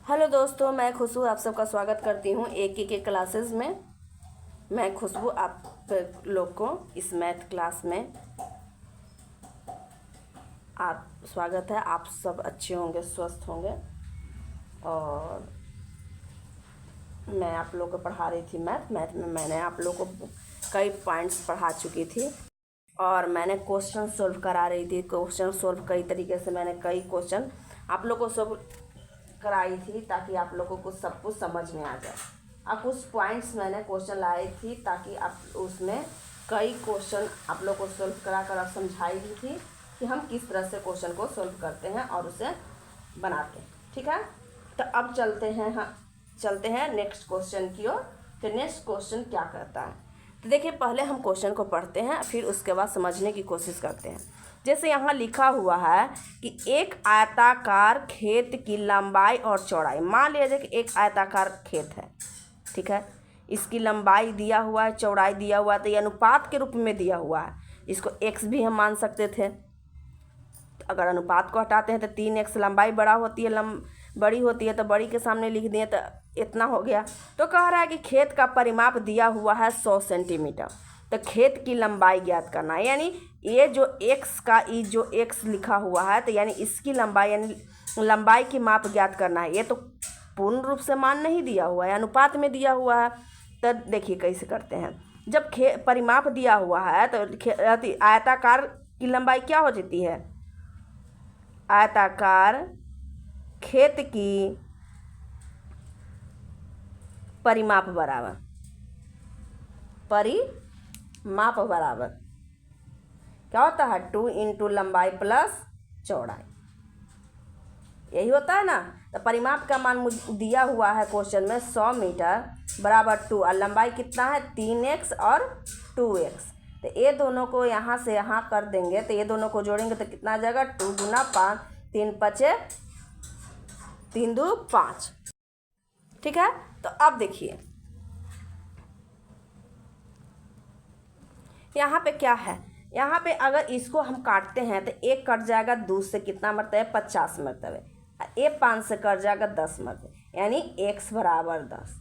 Hello दोस्तों, मैं खुशबू आप सबका स्वागत करती हूँ एक के क्लासेस में। मैं खुशबू आप लोग को इस मैथ क्लास में आप स्वागत है। आप सब अच्छे होंगे, स्वस्थ होंगे। और मैं आप लोग को पढ़ा रही थी मैथ में मैंने आप लोग को कई पॉइंट्स पढ़ा चुकी थी और मैंने क्वेश्चन सोल्व करा रही थी। क्वेश्चन सोल्व कई तरीके से मैंने कई क्वेश्चन आप लोग को सब कराई थी ताकि आप लोगों को सब कुछ समझ में आ जाए। अब कुछ पॉइंट्स मैंने क्वेश्चन लाई थी ताकि आप उसमें कई क्वेश्चन आप लोग को सोल्व करा कर आप समझाई दी थी कि हम किस तरह से क्वेश्चन को सोल्व करते हैं और उसे बनाते हैं। ठीक है, तो अब चलते हैं नेक्स्ट क्वेश्चन की ओर। तो नेक्स्ट क्वेश्चन क्या कहता है, तो देखिए पहले हम क्वेश्चन को पढ़ते हैं, फिर उसके बाद समझने की कोशिश करते हैं। जैसे यहाँ लिखा हुआ है कि एक आयताकार खेत की लंबाई और चौड़ाई, मान लीजिए कि एक आयताकार खेत है, ठीक है, इसकी लंबाई दिया हुआ है, चौड़ाई दिया हुआ है, तो ये अनुपात के रूप में दिया हुआ है। इसको x भी हम मान सकते थे। तो अगर अनुपात को हटाते हैं तो 3x, लंबाई बड़ा होती है, बड़ी होती है तो बड़ी के सामने लिख दिए तो इतना हो गया। तो कह रहा है कि खेत का परिमाप दिया हुआ है 100 सेंटीमीटर, तो खेत की लंबाई ज्ञात करना है। यानी ये जो जो x लिखा हुआ है, तो यानी इसकी लंबाई, यानी लंबाई की माप ज्ञात करना है। ये तो पूर्ण रूप से मान नहीं दिया हुआ है, अनुपात में दिया हुआ है। तो देखिए कैसे करते हैं। जब परिमाप दिया हुआ है तो आयताकार की लंबाई क्या हो जाती है, आयताकार खेत की परिमाप बराबर क्या होता है, 2 इंटू लंबाई प्लस चौड़ाई, यही होता है ना। तो परिमाप का मान दिया हुआ है क्वेश्चन में 100 मीटर बराबर 2, और लंबाई कितना है 3x और 2x। तो ये दोनों को यहाँ से यहाँ कर देंगे, तो ये दोनों को जोड़ेंगे तो कितना आ जाएगा, 2 गुना 5, 3 पचे 3 दू 5। ठीक है, तो अब देखिए यहाँ पे क्या है। यहाँ पे अगर इसको हम काटते हैं तो एक कट जाएगा, 2 से कितना मरतबे 50 मरतबे, ए 5 से कट जाएगा 10 मरतबे, यानी x बराबर 10।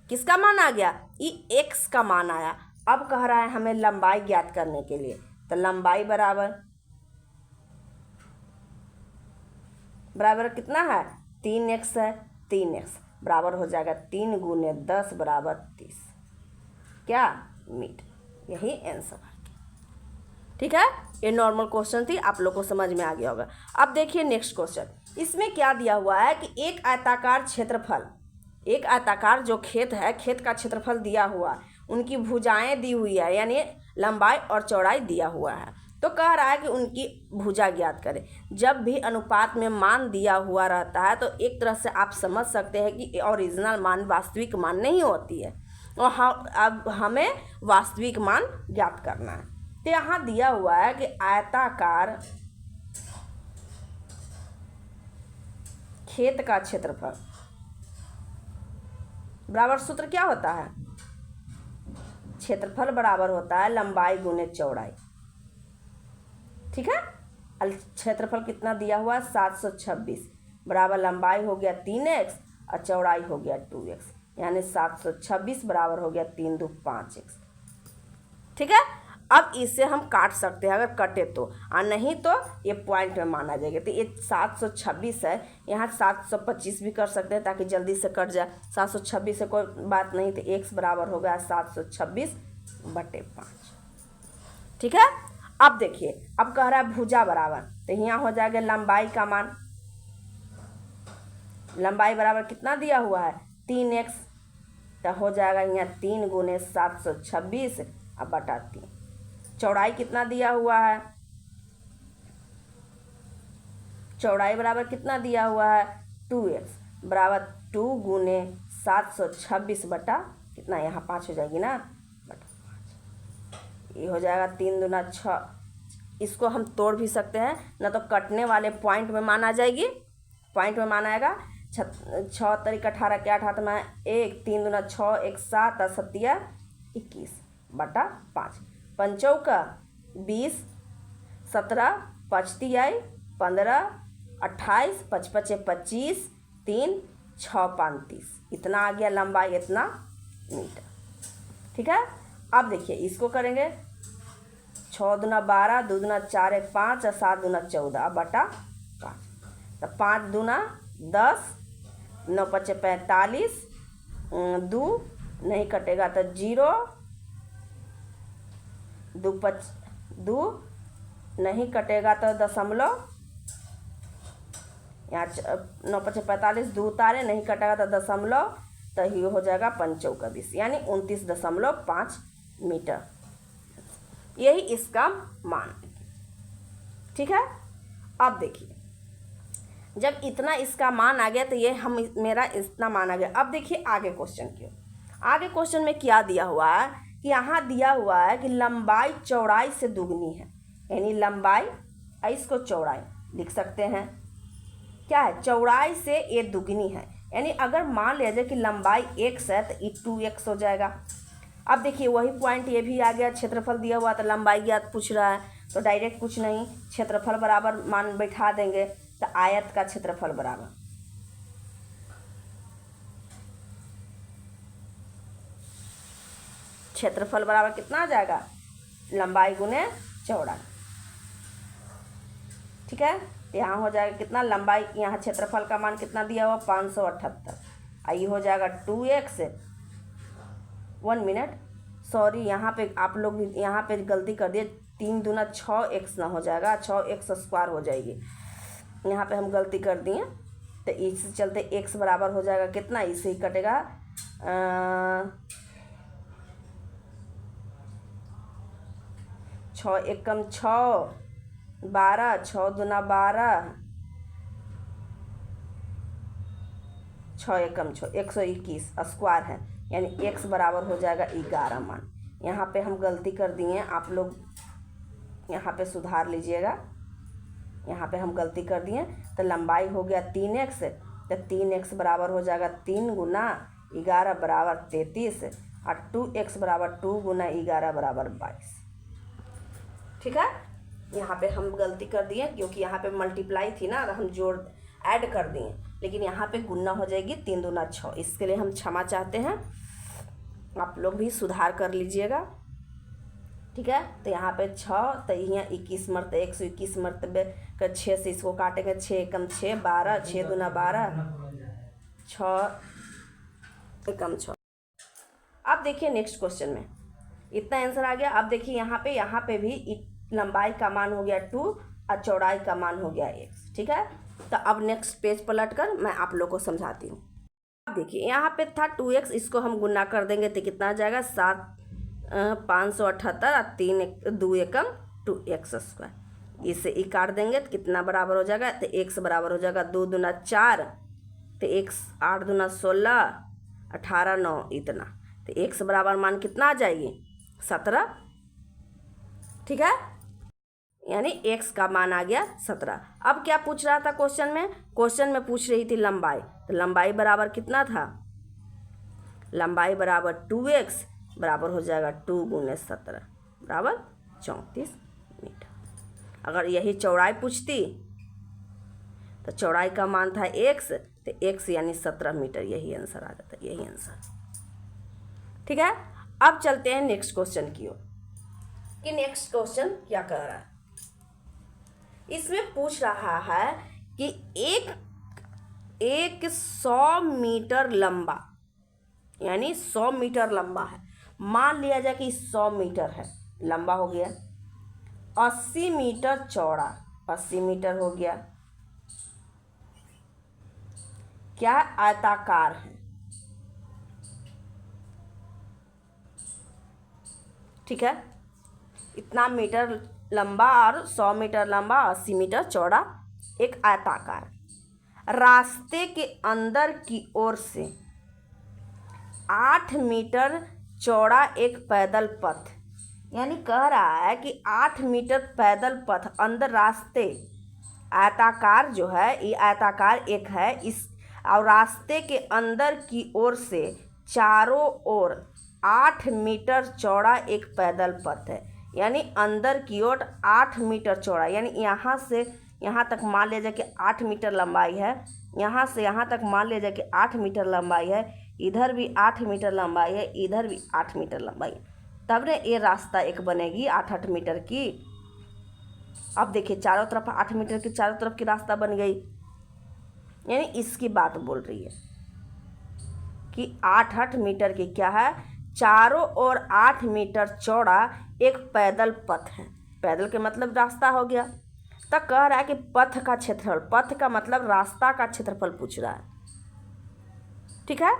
किसका मान आ गया, ये x का मान आया। अब कह रहा है हमें लंबाई ज्ञात करने के लिए, तो लंबाई बराबर कितना है, 3x है, 3x बराबर हो जाएगा 3 गुने 10 बराबर 30 क्या मीटर। यही आंसर है। ठीक है, ये नॉर्मल क्वेश्चन थी, आप लोग को समझ में आ गया होगा। अब देखिए नेक्स्ट क्वेश्चन, इसमें क्या दिया हुआ है कि एक आयताकार क्षेत्रफल, एक आयताकार जो खेत है, खेत का क्षेत्रफल दिया हुआ है, उनकी भुजाएं दी हुई है, यानी लंबाई और चौड़ाई दिया हुआ है। तो कह रहा है कि उनकी भुजा ज्ञात करें। जब भी अनुपात में मान दिया हुआ रहता है तो एक तरह से आप समझ सकते हैं कि ओरिजिनल मान वास्तविक मान नहीं होती है, और अब हमें वास्तविक मान ज्ञात करना है। तो यहाँ दिया हुआ है कि आयताकार खेत का क्षेत्रफल बराबर, सूत्र क्या होता है, क्षेत्रफल बराबर होता है लंबाई गुने चौड़ाई। ठीक है, क्षेत्रफल कितना दिया हुआ है 726 बराबर लंबाई हो गया 3x और चौड़ाई हो गया 2x, यानी 726 बराबर हो गया 3 दू 5x। ठीक है, अब इसे हम काट सकते हैं अगर कटे तो, और नहीं तो ये पॉइंट में माना जाएगा। तो ये 726 है, यहाँ 725 भी कर सकते हैं ताकि जल्दी से कट जाए। 726 से कोई बात नहीं, तो x बराबर हो गया 726/5। ठीक है, अब देखिए, अब कह रहा है भुजा बराबर, तो यहाँ हो जाएगा लंबाई का मान, लंबाई बराबर कितना दिया हुआ है 3x, तो हो जाएगा यहाँ 3 गुने 726 बटा 3। चौड़ाई कितना दिया हुआ है, चौड़ाई बराबर कितना दिया हुआ है 2x बराबर 2 गुने 726 बटा कितना, यहाँ 5 हो जाएगी ना, बटा 5। ये हो जाएगा 3 दूना 6। इसको हम तोड़ भी सकते हैं, ना तो कटने वाले पॉइंट में माना जाएगी, पॉइंट में माना आएगा। 6 तरीक 18 के 8 हाथ में 1, 3 दूना 6, 1 7 और 7 21 बटा 5, 5 चौका 20, 17 5 तिहाई 15, 28, 5 पचे 25, 3 6×5 इतना आ गया लंबाई, इतना मीटर। ठीक है, अब देखिए इसको करेंगे 6 दूना 12, 2 दूना 4, 1 5 और 7 दूना 14 बटा 5। तो 5 दूना 10, 9 5 45, 2 नहीं कटेगा तो 0, 2 नहीं कटेगा तो दशमलव, यहाँ 9 5 45, 2 उतारे नहीं कटेगा तो दशमलव, तो ये हो जाएगा 5 चौका 20 यानी 29.5 मीटर। यही इसका मान है। ठीक है, अब देखिए जब इतना इसका मान आ गया तो ये मेरा इतना मान आ गया। अब देखिए आगे क्वेश्चन की ओर। आगे क्वेश्चन में क्या दिया हुआ है कि यहाँ दिया हुआ है कि लंबाई चौड़ाई से दुगनी है, यानी लंबाई, इसको चौड़ाई लिख सकते हैं, क्या है, चौड़ाई से ये दुगनी है। यानी अगर मान लिया जाए कि लंबाई x है तो ये 2x हो जाएगा। अब देखिए वही पॉइंट ये भी आ गया, क्षेत्रफल दिया हुआ तो लंबाई ज्ञात पूछ रहा है, तो डायरेक्ट कुछ नहीं, क्षेत्रफल बराबर मान बैठा देंगे, तो आयत का क्षेत्रफल बराबर क्षेत्रफल बराबर कितना आ जाएगा, लंबाई गुने चौड़ाई। ठीक है, यहाँ हो जाएगा कितना लंबाई, यहाँ क्षेत्रफल का मान कितना दिया हुआ 578, ये हो जाएगा 2x। 1 मिनट, सॉरी यहाँ पे आप लोग भी यहाँ पे गलती कर दिए, 3 दूना 6x ना हो जाएगा, 6x² हो जाएगी, यहाँ पे हम गलती कर दिए, तो इससे चलते x बराबर हो जाएगा कितना, इससे ही कटेगा 6 एकम 6, 12, 6 दूना 12, 6 एकम 6, 121 स्क्वायर है, यानी x बराबर हो जाएगा 11 मान। यहाँ पे हम गलती कर दिए, आप लोग यहाँ पे सुधार लीजिएगा, यहाँ पे हम गलती कर दिए, तो लंबाई हो गया 3x, तो 3x बराबर हो जाएगा 3 गुना 11 बराबर 33, और 2x बराबर 2 गुना 11 बराबर 22। ठीक है, यहाँ पे हम गलती कर दिए क्योंकि यहाँ पे मल्टीप्लाई थी ना, तो हम जोड़ ऐड कर दिए, लेकिन यहाँ पे गुना हो जाएगी 3 दूना 6, इसके लिए हम क्षमा चाहते हैं, आप लोग भी सुधार कर लीजिएगा। ठीक है, तो यहाँ पे 6, तो यहाँ 21 मरतबे 121 मरतबे कर 6 से इसको काटेंगे, 6 एकम 6, 12, 6 दूना 12, 6 एकम 6। अब देखिए नेक्स्ट क्वेश्चन में इतना आंसर आ गया। अब देखिए यहाँ पे भी लंबाई का मान हो गया 2 और चौड़ाई का मान हो गया x। ठीक है, तो अब नेक्स्ट पेज पलट कर मैं आप लोग को समझाती हूँ। अब देखिए यहाँ पे था 2x, इसको हम गुना कर देंगे तो कितना आ जाएगा 578 और 2 एकम 2x², इसे ई काट देंगे तो कितना बराबर हो जाएगा, तो x बराबर हो जाएगा 2 दूना 4, तो x 8 दूना 16, 18 9 इतना, तो x बराबर मान कितना आ जाएगी 17। ठीक है, यानी x का मान आ गया 17। अब क्या पूछ रहा था क्वेश्चन में, क्वेश्चन में पूछ रही थी लंबाई, तो लंबाई बराबर कितना था, लंबाई बराबर 2x बराबर हो जाएगा 2 गुने 17 बराबर 34 मीटर। अगर यही चौड़ाई पूछती तो चौड़ाई का मान था x, तो x यानी 17 मीटर, यही आंसर आ जाता, यही आंसर। ठीक है, अब चलते हैं नेक्स्ट क्वेश्चन की ओर कि नेक्स्ट क्वेश्चन क्या कह रहा है। इसमें पूछ रहा है कि एक 100 मीटर लंबा, यानी 100 मीटर लंबा है, मान लिया जाए कि 100 मीटर है लंबा हो गया, 80 मीटर चौड़ा, 80 मीटर हो गया, क्या आयताकार है। ठीक है, इतना मीटर लंबा और 100 मीटर लंबा, 80 मीटर चौड़ा, एक आयताकार, रास्ते के अंदर की ओर से 8 मीटर चौड़ा एक पैदल पथ, यानी कह रहा है कि 8 मीटर पैदल पथ अंदर रास्ते, आयताकार जो है ये आयताकार एक है, इस और रास्ते के अंदर की ओर से चारों ओर 8 मीटर चौड़ा एक पैदल पथ है, यानी अंदर की ओर 8 मीटर चौड़ा, यानी यहाँ से यहाँ तक मान लिया जाए कि 8 मीटर लंबाई है, यहाँ से यहाँ तक मान लिया जाए कि 8 मीटर लंबाई है, इधर भी 8 मीटर लंबाई है, इधर भी 8 मीटर लंबाई है, तब ने ये रास्ता एक बनेगी 8-8 मीटर की। अब देखिए चारों तरफ 8 मीटर की चारों तरफ की रास्ता बन गई, यानी इसकी बात बोल रही है कि 8-8 मीटर की क्या है, चारों ओर 8 मीटर चौड़ा एक पैदल पथ है। पैदल के मतलब रास्ता हो गया। तब कह रहा है कि पथ का क्षेत्रफल, पथ का मतलब रास्ता का क्षेत्रफल पूछ रहा है। ठीक है,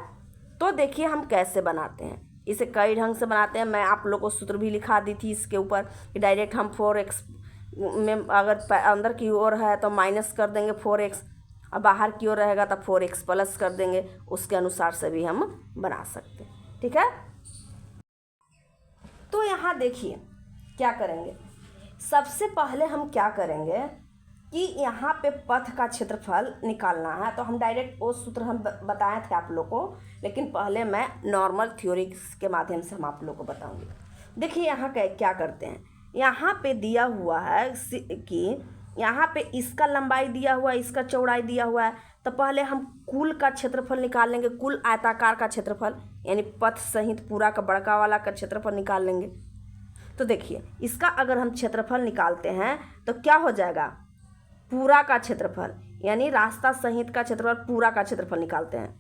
तो देखिए हम कैसे बनाते हैं इसे, कई ढंग से बनाते हैं। मैं आप लोगों को सूत्र भी लिखा दी थी इसके ऊपर कि डायरेक्ट हम 4x में अगर अंदर की ओर है तो माइनस कर देंगे 4x, और बाहर की ओर रहेगा तो 4x प्लस कर देंगे, उसके अनुसार से भी हम बना सकते हैं। ठीक है, तो यहाँ देखिए क्या करेंगे, सबसे पहले हम क्या करेंगे कि यहाँ पे पथ का क्षेत्रफल निकालना है। तो हम डायरेक्ट वो सूत्र हम बताए थे आप लोग को, लेकिन पहले मैं नॉर्मल थ्योरी के माध्यम से हम आप लोग को बताऊंगी। देखिए यहाँ क्या करते हैं, यहाँ पे दिया हुआ है कि यहाँ पे इसका लंबाई दिया हुआ है, इसका चौड़ाई दिया हुआ है, तो पहले हम कुल का क्षेत्रफल निकाल लेंगे, कुल आयताकार का क्षेत्रफल, यानी पथ सहित पूरा का बड़का वाला का क्षेत्रफल निकाल लेंगे। तो देखिए इसका अगर हम क्षेत्रफल निकालते हैं तो क्या हो जाएगा, पूरा का क्षेत्रफल, यानी रास्ता सहित का क्षेत्रफल, पूरा का क्षेत्रफल निकालते हैं,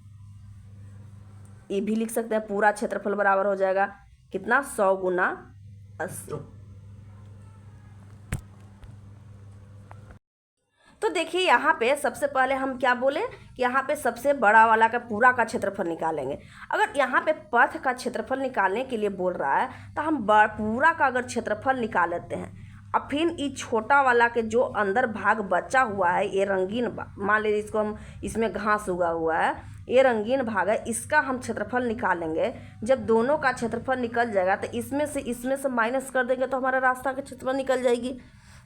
ये भी लिख सकते हैं। पूरा क्षेत्रफल बराबर हो जाएगा कितना, 100 गुना 80। तो देखिए यहाँ पे सबसे पहले हम क्या बोले कि यहाँ पे सबसे बड़ा वाला का पूरा का क्षेत्रफल निकालेंगे। अगर यहाँ पे पथ का क्षेत्रफल निकालने के लिए बोल रहा है तो हम पूरा का अगर क्षेत्रफल निकाल लेते हैं, अब फिर ये छोटा वाला के जो अंदर भाग बचा हुआ है, ये रंगीन मान लीजिए इसको हम, इसमें घास उगा हुआ है, ये रंगीन भाग है, इसका हम क्षेत्रफल निकालेंगे। जब दोनों का क्षेत्रफल निकल जाएगा तो इसमें से माइनस कर देंगे तो हमारा रास्ता का क्षेत्रफल निकल जाएगी।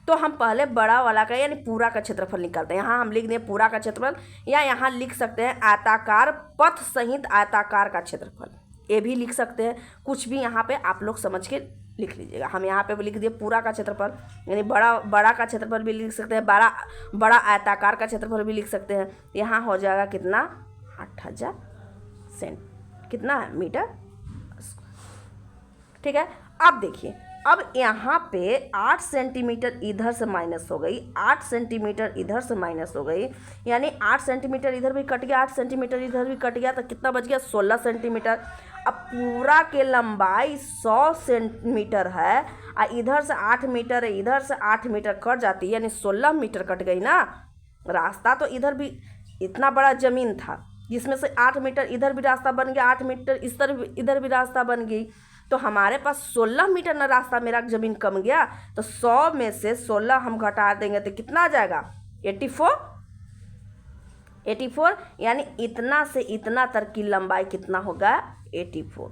तो हम पहले बड़ा वाला का यानी पूरा का क्षेत्रफल निकालते हैं। यहाँ हम लिख दें पूरा का क्षेत्रफल, या यहाँ लिख सकते हैं आयताकार पथ सहित आयताकार का क्षेत्रफल, ये भी लिख सकते हैं। कुछ भी यहाँ पे आप लोग समझ के लिख लीजिएगा। हम यहाँ पे लिख दिए पूरा का क्षेत्रफल, यानी बड़ा का क्षेत्रफल भी लिख सकते हैं, बड़ा आयताकार का क्षेत्रफल भी लिख सकते हैं। यहाँ हो जाएगा कितना, 8000 कितना है मीटर। ठीक है, अब देखिए, अब यहाँ पे 8 सेंटीमीटर इधर से माइनस हो गई, 8 सेंटीमीटर इधर से माइनस हो गई, यानी 8 सेंटीमीटर इधर भी कट गया, 8 सेंटीमीटर इधर भी कट गया, तो कितना बच गया, 16 सेंटीमीटर। अब पूरा के लंबाई 100 सेंटीमीटर है, और इधर से 8 मीटर है, इधर से 8 मीटर कट जाती है, यानी 16 मीटर कट गई ना। रास्ता तो इधर भी इतना बड़ा ज़मीन था, जिसमें से 8 मीटर इधर भी रास्ता बन गया, 8 मीटर इधर भी रास्ता बन गई, तो हमारे पास 16 मीटर ना रास्ता, मेरा ज़मीन कम गया। तो 100 में से 16 हम घटा देंगे तो कितना आ जाएगा, 84, यानी इतना से इतना तक की लंबाई कितना होगा, 84।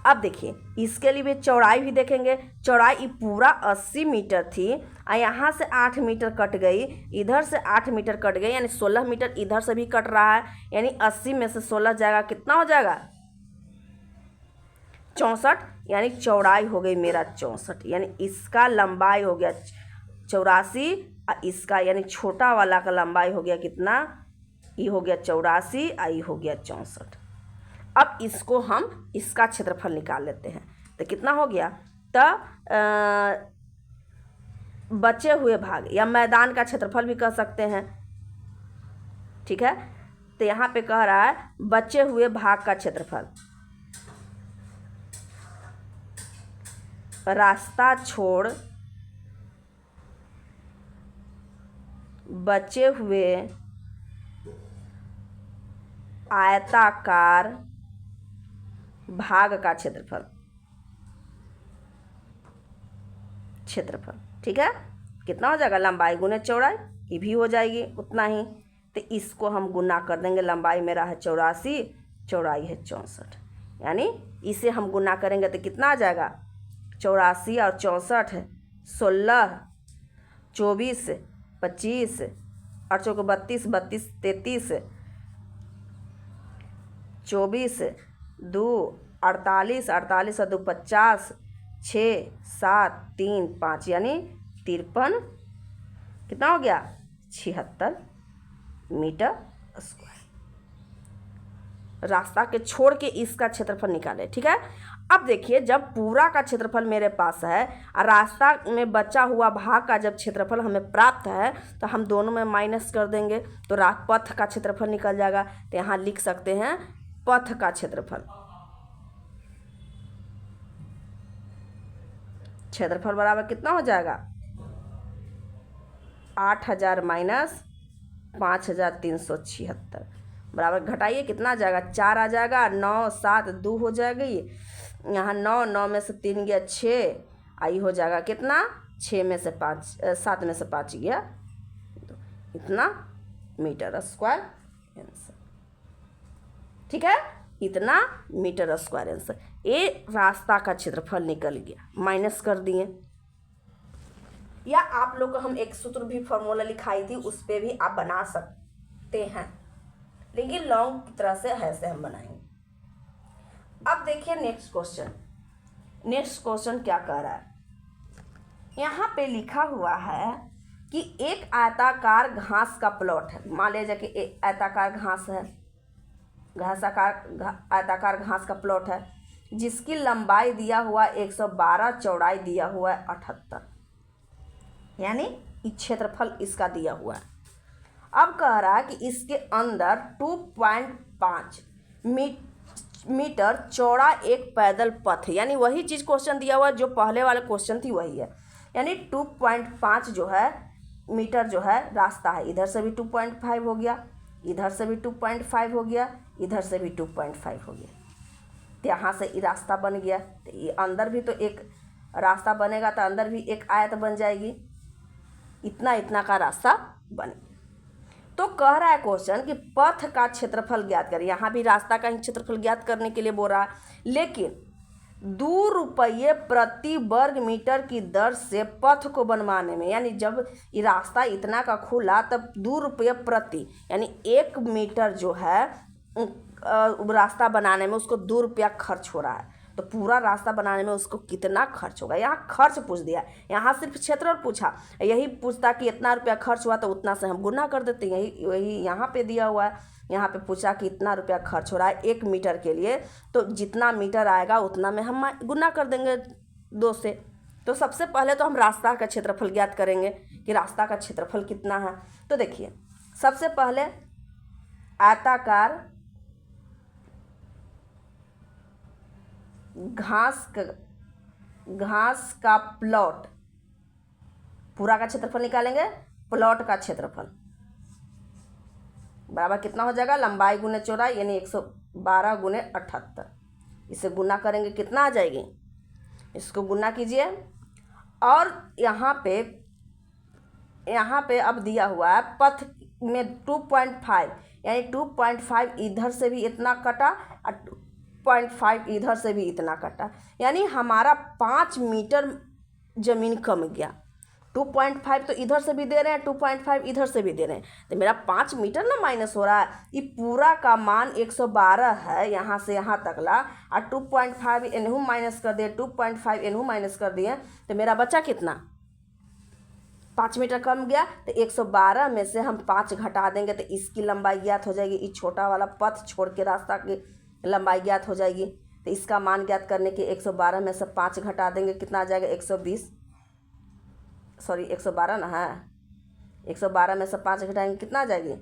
अब देखिए इसके लिए भी चौड़ाई भी देखेंगे। चौड़ाई पूरा 80 मीटर थी, और यहाँ से 8 मीटर कट गई, इधर से 8 मीटर कट गई, यानी 16 मीटर इधर से भी कट रहा है, यानी 80 में से 16 जाएगा, कितना हो जाएगा, 64, यानी चौड़ाई हो गई मेरा 64, यानी इसका लंबाई हो गया 84, और इसका यानी छोटा वाला का लंबाई हो गया कितना, ये हो गया 84, और ये हो गया 64। अब इसको हम इसका क्षेत्रफल निकाल लेते हैं, तो कितना हो गया, तो बचे हुए भाग या मैदान का क्षेत्रफल भी कह सकते हैं। ठीक है, तो यहाँ पे कह रहा है बचे हुए भाग का क्षेत्रफल, रास्ता छोड़ बचे हुए आयताकार भाग का क्षेत्रफल। ठीक है, कितना हो जाएगा, लंबाई गुने चौड़ाई, ये भी हो जाएगी उतना ही। तो इसको हम गुना कर देंगे, लंबाई मेरा है 84, चौड़ाई है 64, यानी इसे हम गुना करेंगे तो कितना आ जाएगा, 84 और 64, 16, 24, 25, 8 चौके 32, 32 33, 24, 2 48, 48 और 2 50, 6 7 3 5, यानी 53 कितना हो गया 76 मीटर स्क्वायर। रास्ता के छोड़ के इसका क्षेत्रफल निकाले, ठीक है। अब देखिए जब पूरा का क्षेत्रफल मेरे पास है और रास्ता में बचा हुआ भाग का जब क्षेत्रफल हमें प्राप्त है तो हम दोनों में माइनस कर देंगे तो पथ का क्षेत्रफल निकल जाएगा। तो यहाँ लिख सकते हैं पथ का क्षेत्रफल, क्षेत्रफल बराबर कितना हो जाएगा 8000 माइनस 5376 बराबर घटाइए कितना आ जाएगा 4 आ जाएगा, 9 7 2 हो जाएगी, यहाँ 9 9 में से 3 गया 6, आई हो जाएगा कितना 6 में से 5 7 में से 5 गया तो इतना मीटर स्क्वायर आंसर, ठीक है। इतना मीटर स्क्वायर आंसर। ये रास्ता का क्षेत्रफल निकल गया, माइनस कर दिए। या आप लोग को हम एक सूत्र भी फॉर्मूला लिखाई थी, उस पर भी आप बना सकते हैं, लेकिन लॉन्ग की तरह से ऐसे हम बनाएंगे। अब देखिए नेक्स्ट क्वेश्चन क्या कह रहा है। यहाँ पे लिखा हुआ है कि एक आयताकार घास का प्लॉट है। मान लीजिए कि एक आयताकार घास है, आयताकार घास का प्लॉट है जिसकी लंबाई दिया हुआ 112, चौड़ाई दिया हुआ है 78, यानी क्षेत्रफल इसका दिया हुआ है। अब कह रहा है कि इसके अंदर 2.5 मीटर चौड़ा एक पैदल पथ है, यानी वही चीज़ क्वेश्चन दिया हुआ है जो पहले वाले क्वेश्चन थी वही है, यानी 2.5 जो है मीटर जो है रास्ता है। इधर से भी 2.5 हो गया, इधर से भी 2.5 हो गया, इधर से भी 2.5 हो गया, तो यहाँ से ये रास्ता बन गया। तो ये अंदर भी तो एक रास्ता बनेगा तो अंदर भी एक आयत बन जाएगी, इतना इतना का रास्ता बने। तो कह रहा है क्वेश्चन कि पथ का क्षेत्रफल ज्ञात करें। यहाँ भी रास्ता का ही क्षेत्रफल ज्ञात करने के लिए बोल रहा है, लेकिन 2 रुपये प्रति वर्ग मीटर की दर से पथ को बनवाने में, यानी जब ये रास्ता इतना का खुला तब 2 रुपये प्रति, यानी 1 मीटर जो है रास्ता बनाने में उसको 2 रुपया खर्च हो रहा है। तो पूरा रास्ता बनाने में उसको कितना खर्च होगा, यहाँ खर्च पूछ दिया, यहाँ सिर्फ क्षेत्रफल पूछा। यही पूछता कि इतना रुपया खर्च हुआ तो उतना से हम गुना कर देते, यही यहाँ पे दिया हुआ है। यहाँ पे पूछा कि इतना रुपया खर्च हो रहा है 1 मीटर के लिए, तो जितना मीटर आएगा उतना में हम गुना कर देंगे 2 से। तो सबसे पहले तो हम रास्ता का क्षेत्रफल ज्ञात करेंगे कि रास्ता का क्षेत्रफल कितना है। तो देखिए सबसे पहले आयताकार घास का प्लॉट, पूरा का क्षेत्रफल निकालेंगे, प्लॉट का क्षेत्रफल बराबर कितना हो जाएगा लंबाई गुने चौड़ाई, यानी 112 गुने 78। इसे गुना करेंगे कितना आ जाएगी, इसको गुना कीजिए। और यहाँ पे अब दिया हुआ है पथ में 2.5, यानी 2.5 इधर से भी इतना कटा और 2.5 इधर से भी इतना कटा, यानी हमारा 5 मीटर ज़मीन कम गया। 2.5 तो इधर से भी दे रहे हैं, 2.5 इधर से भी दे रहे हैं, तो मेरा 5 मीटर ना माइनस हो रहा है। ये पूरा का मान 112 है यहाँ से यहाँ तकला, और 2.5 इन्हू माइनस कर दिए, 2.5 इन्हू माइनस कर दिए, तो मेरा बचा कितना 5 मीटर कम गया। तो 112 में से हम 5 घटा देंगे तो इसकी लंबाई ज्ञात हो जाएगी। इस छोटा वाला पथ छोड़ के रास्ता की लंबाई ज्ञात हो जाएगी। तो इसका मान ज्ञात करने के 112 में से 5 घटा देंगे, कितना आ जाएगा 120, सॉरी 112 ना है, 112 में से 5 घटाएंगे कितना आ जाएगी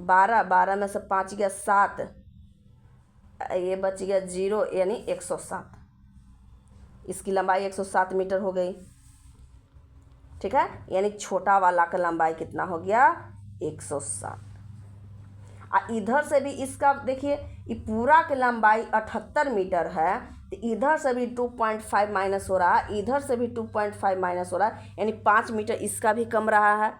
12, 12 में से 5 गया 7, ये बच गया 0, यानी 107। इसकी लंबाई 107 मीटर हो गई, ठीक है। यानी छोटा वाला का लंबाई कितना हो गया 107। इधर से भी इसका देखिए, ये पूरा की लंबाई 78 मीटर है, तो इधर से भी 2.5 माइनस हो रहा है, इधर से भी 2.5 माइनस हो रहा है, यानी 5 मीटर इसका भी कम रहा है।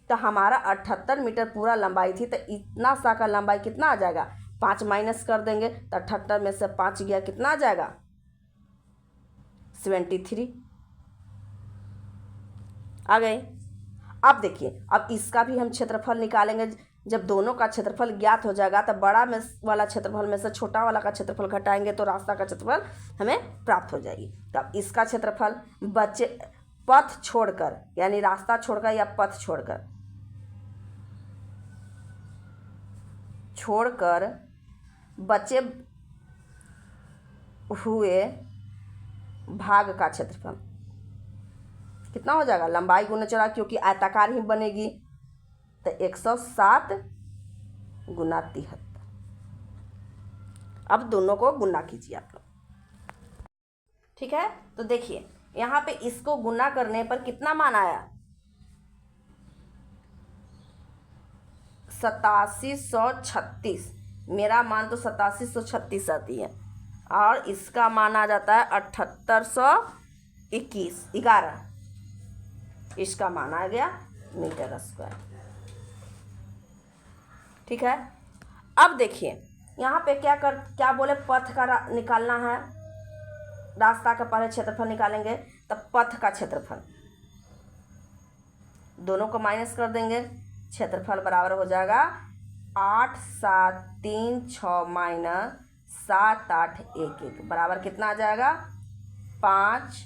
तो हमारा 78 मीटर पूरा लंबाई थी, तो इतना सा का लंबाई कितना आ जाएगा 5 माइनस कर देंगे, तो 78 में से 5 गया कितना आ जाएगा 73 आ गए। अब देखिए, अब इसका भी हम क्षेत्रफल निकालेंगे। जब दोनों का क्षेत्रफल ज्ञात हो जाएगा तो बड़ा में वाला क्षेत्रफल में से छोटा वाला का क्षेत्रफल घटाएंगे तो रास्ता का क्षेत्रफल हमें प्राप्त हो जाएगी। तो अब इसका क्षेत्रफल पथ छोड़कर, यानी रास्ता छोड़कर या पथ छोड़कर बचे हुए भाग का क्षेत्रफल कितना हो जाएगा, लंबाई गुना चौड़ाई, क्योंकि आयताकार ही बनेगी, तो 107 गुना 73। अब दोनों को गुना कीजिए आप लोग, ठीक है। तो देखिए यहाँ पे इसको गुना करने पर कितना मान आया, 8736। मेरा मान तो 8736 आती है, और इसका मान आ जाता है 7821। इसका मान आ गया मीटर स्क्वायर, ठीक है। अब देखिए यहाँ पे क्या बोले, पथ का निकालना है, रास्ता का पहले क्षेत्रफल निकालेंगे, तब पथ का क्षेत्रफल, दोनों को माइनस कर देंगे, क्षेत्रफल बराबर हो जाएगा 8736 माइनस 7811 बराबर कितना आ जाएगा, 5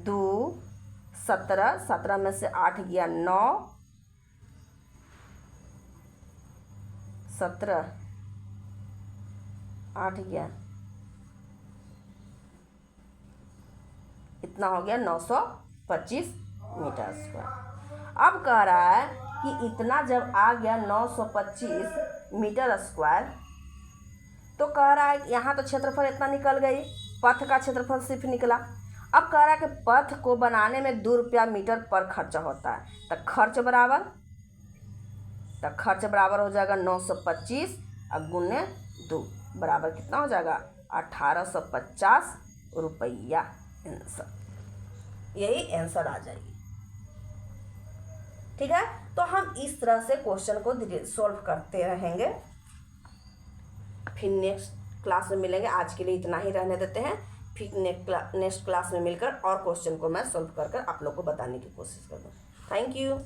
2 17, 17 में से 8 गया 9, 17 8 गया, इतना हो गया 925 मीटर स्क्वायर। अब कह रहा है कि इतना जब आ गया 925 मीटर स्क्वायर, तो कह रहा है यहाँ तो क्षेत्रफल इतना निकल गई, पथ का क्षेत्रफल सिर्फ निकला। अब कह रहा है कि पथ को बनाने में 2 रुपया मीटर पर खर्चा होता है, तो खर्च बराबर हो जाएगा 925 और गुने 2 बराबर कितना हो जाएगा, 1850 रुपया। आंसर, यही आंसर आ जाएगी, ठीक है। तो हम इस तरह से क्वेश्चन को सॉल्व करते रहेंगे, फिर नेक्स्ट क्लास में मिलेंगे। आज के लिए इतना ही रहने देते हैं, फिर नेक्स्ट क्लास में मिलकर और क्वेश्चन को मैं सॉल्व कर आप लोग को बताने की कोशिश करूँगा। Thank you.